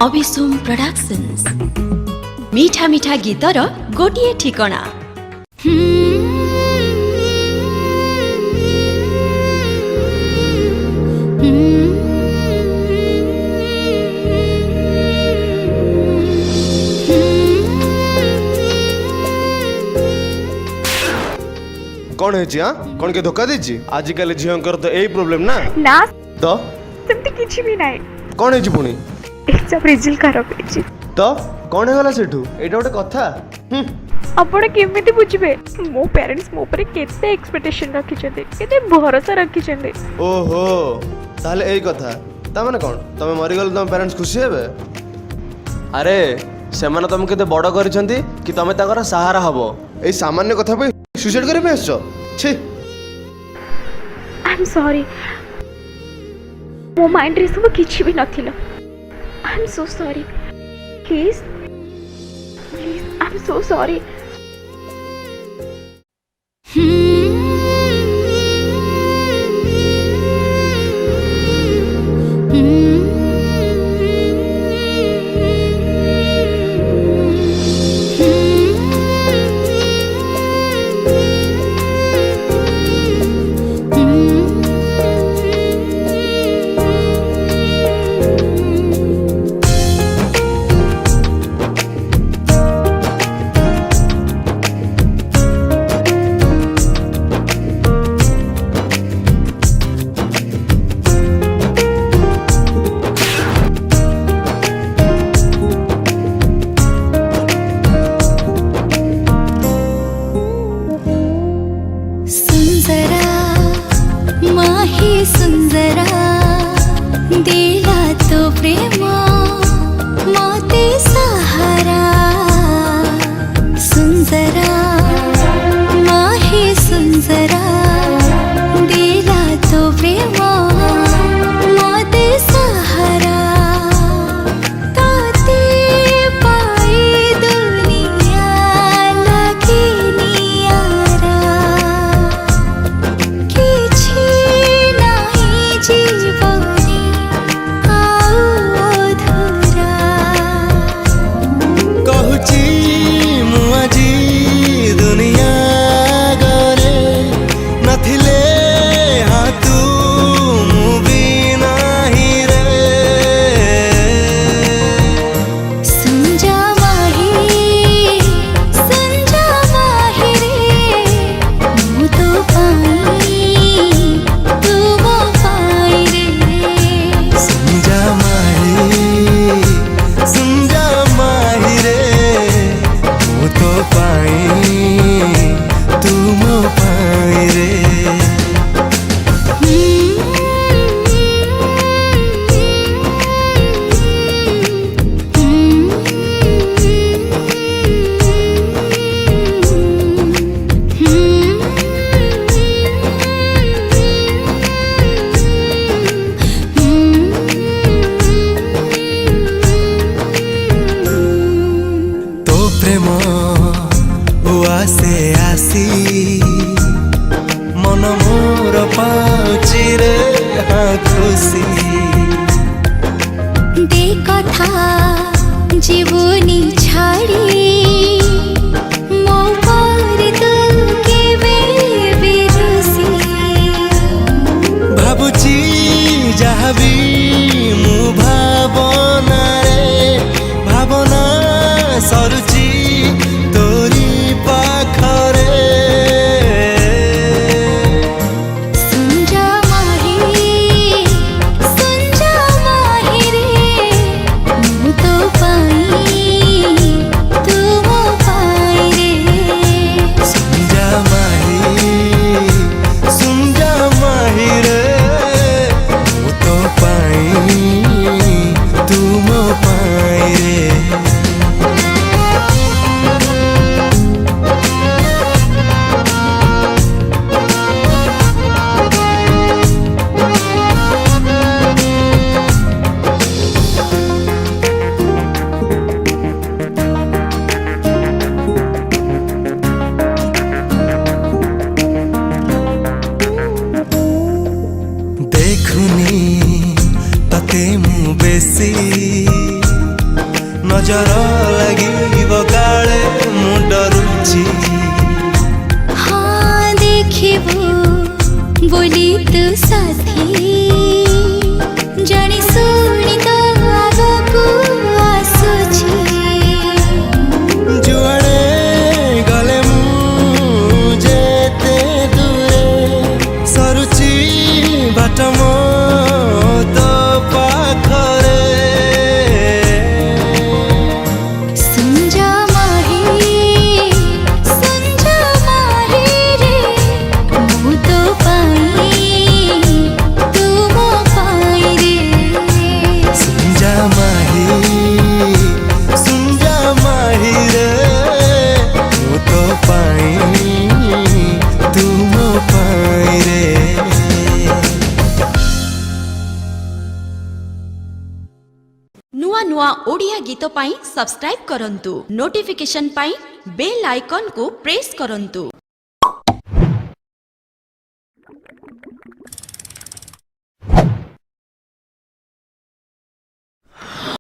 अभिसुम productions मीठा मीठा गीतर गोटिए ठिकणा। कौन है जी? कौन के धोखा देछि? आजिकल झींकर तो यही प्रॉब्लम ना तो सेमती किछि भी नाही। कौन है जी पुणी एग्जाम रिजल्ट खराब होइछि तो कौन है गला सेठू? एटा गोटे कथा। आपण केमिति बुझबे? मो पेरेंट्स मो पर केते एक्सपेक्टेशन रखि छथि, केते भरोसा रखि छथि। ओहो ताले एई कथा। ता माने कोन तमे मरि गल तम पेरेंट्स खुशी हेबे? अरे सेमाने तुम केते बड़ करिसंती कि तमे ताकर सहारा हबो। एई सामान्य कथा पे सुसाइड करे पे आछो? छी आई एम सॉरी, मो माइंड रे सब किछि भी नथिला। I am so sorry, please please I am so sorry. सुंदरा दिला तो प्रेम मोते सहारा। सुंदरा माही सुंदरा दिला तो प्रेम मोते सहारा। ताते पाई दुनिया लगे नियारा। किछि जीवनी अधूरा कहूची मु आजी दुनिया गरे नथिले हाँ तू मु भी नाही रे। सुंजा माही रे मु तो पाई तू मो पाई रे। सुंजा माही रे मु तो पाई तू मो पाई रे। तो प्रेम उआसे आसी मन मोर पाउची रे हाँ खुशी। दे कथा जीवनी छाड़ी मो पर तू केबे बिरुसी। भाबुची जहाँ भी मु भावना रे भावना सरुची तोरी पाखरे। सुंजा माही रे मु तो पाई तू मो पाई रे। सुंजा माही रे मु तो पाई तू मो पाई रे। देखुनी तते मु बेसी नजर লাগিব काले मु डरुची हाँ देखिबो बोली तू साथी जानी सुनी तो आगको आसुची जुआड़े गले मु जेते दूरे सरुची बाट मो तो पाखरे सुंजा माही रे मु तो पाई तू मो पाई रे सुंजा माही रे मु तो पाई तू मो पाई रे नुआ नुआ ओडिया गीत पाई सब्सक्राइब करंतु नोटिफिकेशन पाई बेल आइकन को प्रेस करंतु।